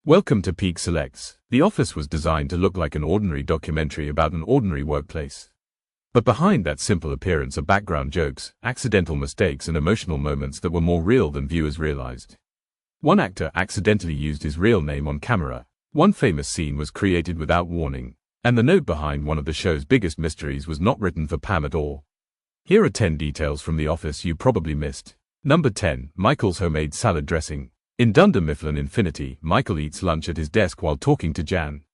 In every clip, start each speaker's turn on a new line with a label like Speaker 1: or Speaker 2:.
Speaker 1: Welcome to Peak Selects. The Office was designed to look like an ordinary documentary about an ordinary workplace. But behind that simple appearance are background jokes, accidental mistakes and emotional moments that were more real than viewers realized. One actor accidentally used his real name on camera. One famous scene was created without warning. And the note behind one of the show's biggest mysteries was not written for Pam at all. Here are 10 details from The Office you probably missed. Number 10. Michael's homemade salad dressing. In Dunder Mifflin Infinity, Michael eats lunch at his desk while talking to Jan.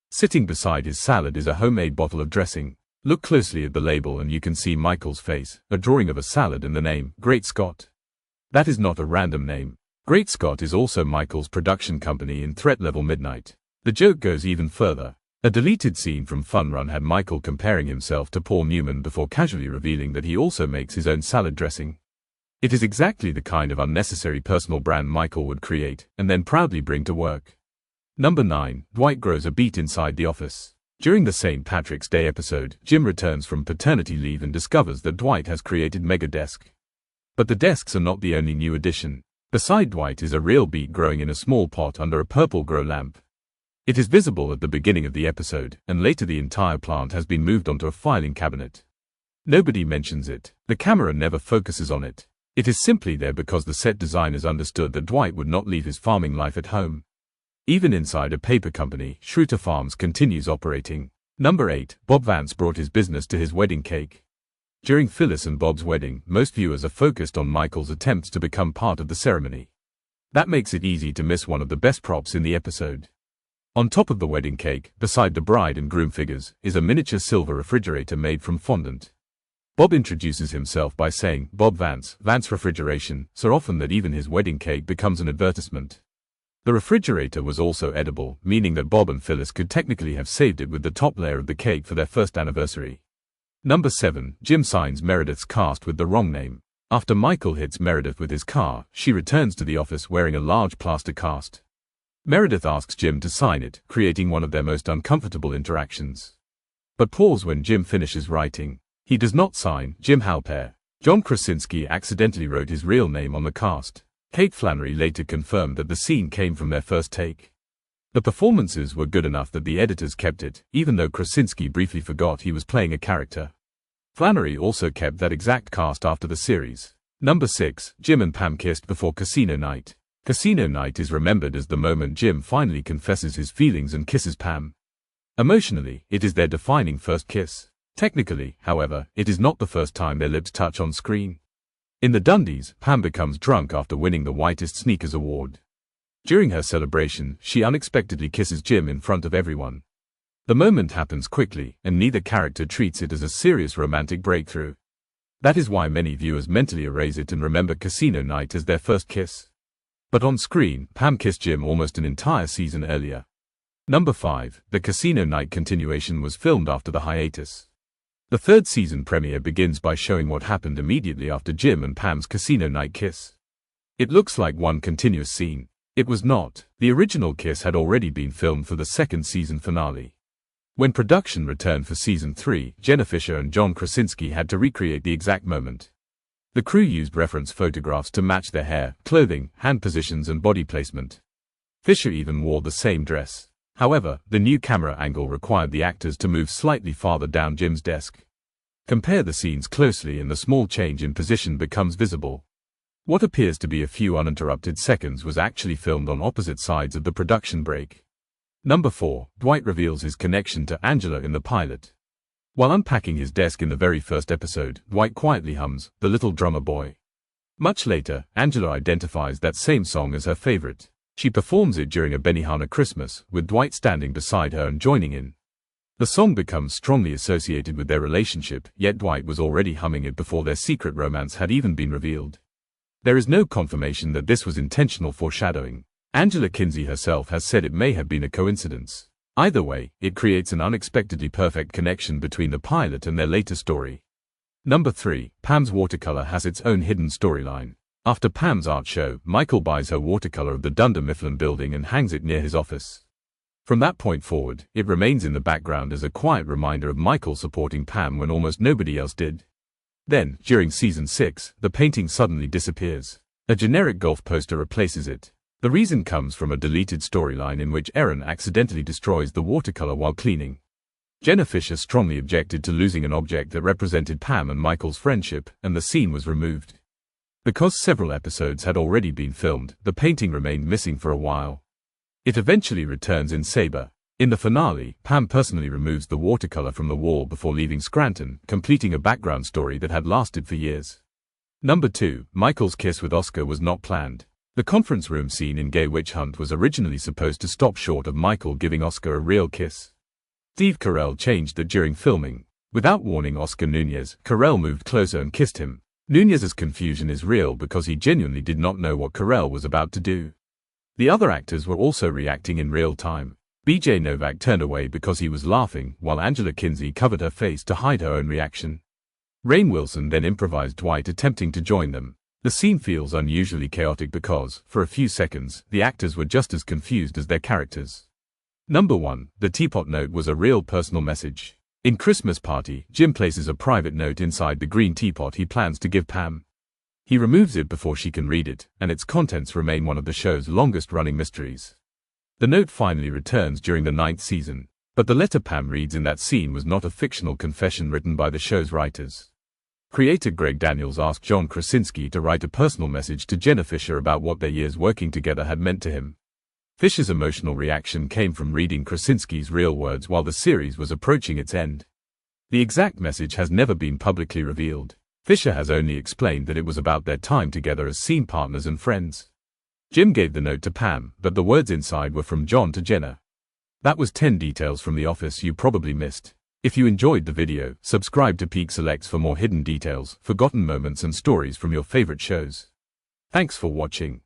Speaker 1: Sitting beside his salad is a homemade bottle of dressing. Look closely at the label and you can see Michael's face, a drawing of a salad and the name, Great Scott. That is not a random name. Great Scott is also Michael's production company in Threat Level Midnight. The joke goes even further. A deleted scene from Fun Run had Michael comparing himself to Paul Newman before casually revealing that he also makes his own salad dressing. It is exactly the kind of unnecessary personal brand Michael would create, and then proudly bring to work. Number 9. Dwight grows a beat inside the office. During the St. Patrick's Day episode, Jim returns from paternity leave and discovers that Dwight has created Mega Desk. But the desks are not the only new addition. Beside Dwight is a real beet growing in a small pot under a purple grow lamp. It is visible at the beginning of the episode, and later the entire plant has been moved onto a filing cabinet. Nobody mentions it. The camera never focuses on it. It is simply there because the set designers understood that Dwight would not leave his farming life at home. Even inside a paper company, Schroeter Farms continues operating. Number 8. Bob Vance brought his business to his wedding cake. During Phyllis and Bob's wedding, most viewers are focused on Michael's attempts to become part of the ceremony. That makes it easy to miss one of the best props in the episode. On top of the wedding cake, beside the bride and groom figures, is a miniature silver refrigerator made from fondant. Bob introduces himself by saying, Bob Vance, Vance Refrigeration, so often that even his wedding cake becomes an advertisement. The refrigerator was also edible, meaning that Bob and Phyllis could technically have saved it with the top layer of the cake for their first anniversary. Number 7. Jim signs Meredith's cast with the wrong name. After Michael hits Meredith with his car, she returns to the office wearing a large plaster cast. Meredith asks Jim to sign it, creating one of their most uncomfortable interactions. But pause when Jim finishes writing. He does not sign Jim Halper. John Krasinski accidentally wrote his real name on the cast. Kate Flannery later confirmed that the scene came from their first take. The performances were good enough that the editors kept it, even though Krasinski briefly forgot he was playing a character. Flannery also kept that exact cast after the series. Number 6. Jim and Pam kissed before Casino Night. Casino Night is remembered as the moment Jim finally confesses his feelings and kisses Pam. Emotionally, it is their defining first kiss. Technically, however, it is not the first time their lips touch on screen. In the Dundies, Pam becomes drunk after winning the Whitest Sneakers award. During her celebration, she unexpectedly kisses Jim in front of everyone. The moment happens quickly, and neither character treats it as a serious romantic breakthrough. That is why many viewers mentally erase it and remember Casino Night as their first kiss. But on screen, Pam kissed Jim almost an entire season earlier. Number 5. The Casino Night continuation was filmed after the hiatus. The third season premiere begins by showing what happened immediately after Jim and Pam's Casino Night kiss. It looks like one continuous scene. It was not. The original kiss had already been filmed for the second season finale. When production returned for season 3, Jenna Fisher and John Krasinski had to recreate the exact moment. The crew used reference photographs to match their hair, clothing, hand positions and body placement. Fisher even wore the same dress. However, the new camera angle required the actors to move slightly farther down Jim's desk. Compare the scenes closely and the small change in position becomes visible. What appears to be a few uninterrupted seconds was actually filmed on opposite sides of the production break. Number 4. Dwight reveals his connection to Angela in the pilot. While unpacking his desk in the very first episode, Dwight quietly hums, "The Little Drummer Boy." Much later, Angela identifies that same song as her favorite. She performs it during a Benihana Christmas, with Dwight standing beside her and joining in. The song becomes strongly associated with their relationship, yet Dwight was already humming it before their secret romance had even been revealed. There is no confirmation that this was intentional foreshadowing. Angela Kinsey herself has said it may have been a coincidence. Either way, it creates an unexpectedly perfect connection between the pilot and their later story. Number 3. Pam's watercolor has its own hidden storyline. After Pam's art show, Michael buys her watercolor of the Dunder Mifflin building and hangs it near his office. From that point forward, it remains in the background as a quiet reminder of Michael supporting Pam when almost nobody else did. Then, during season 6, the painting suddenly disappears. A generic golf poster replaces it. The reason comes from a deleted storyline in which Erin accidentally destroys the watercolor while cleaning. Jenna Fischer strongly objected to losing an object that represented Pam and Michael's friendship, and the scene was removed. Because several episodes had already been filmed, the painting remained missing for a while. It eventually returns in Sabre. In the finale, Pam personally removes the watercolor from the wall before leaving Scranton, completing a background story that had lasted for years. Number 2. Michael's kiss with Oscar was not planned. The conference room scene in Gay Witch Hunt was originally supposed to stop short of Michael giving Oscar a real kiss. Steve Carell changed that during filming. Without warning Oscar Nunez, Carell moved closer and kissed him. Nunez's confusion is real because he genuinely did not know what Carell was about to do. The other actors were also reacting in real time. BJ Novak turned away because he was laughing, while Angela Kinsey covered her face to hide her own reaction. Rainn Wilson then improvised Dwight attempting to join them. The scene feels unusually chaotic because, for a few seconds, the actors were just as confused as their characters. Number 1. The teapot note was a real personal message. In Christmas Party, Jim places a private note inside the green teapot he plans to give Pam. He removes it before she can read it, and its contents remain one of the show's longest-running mysteries. The note finally returns during the 9th season, but the letter Pam reads in that scene was not a fictional confession written by the show's writers. Creator Greg Daniels asked John Krasinski to write a personal message to Jenna Fischer about what their years working together had meant to him. Fisher's emotional reaction came from reading Krasinski's real words while the series was approaching its end. The exact message has never been publicly revealed. Fisher has only explained that it was about their time together as scene partners and friends. Jim gave the note to Pam, but the words inside were from John to Jenna. That was 10 details from The Office you probably missed. If you enjoyed the video, subscribe to Peak Selects for more hidden details, forgotten moments and stories from your favorite shows. Thanks for watching.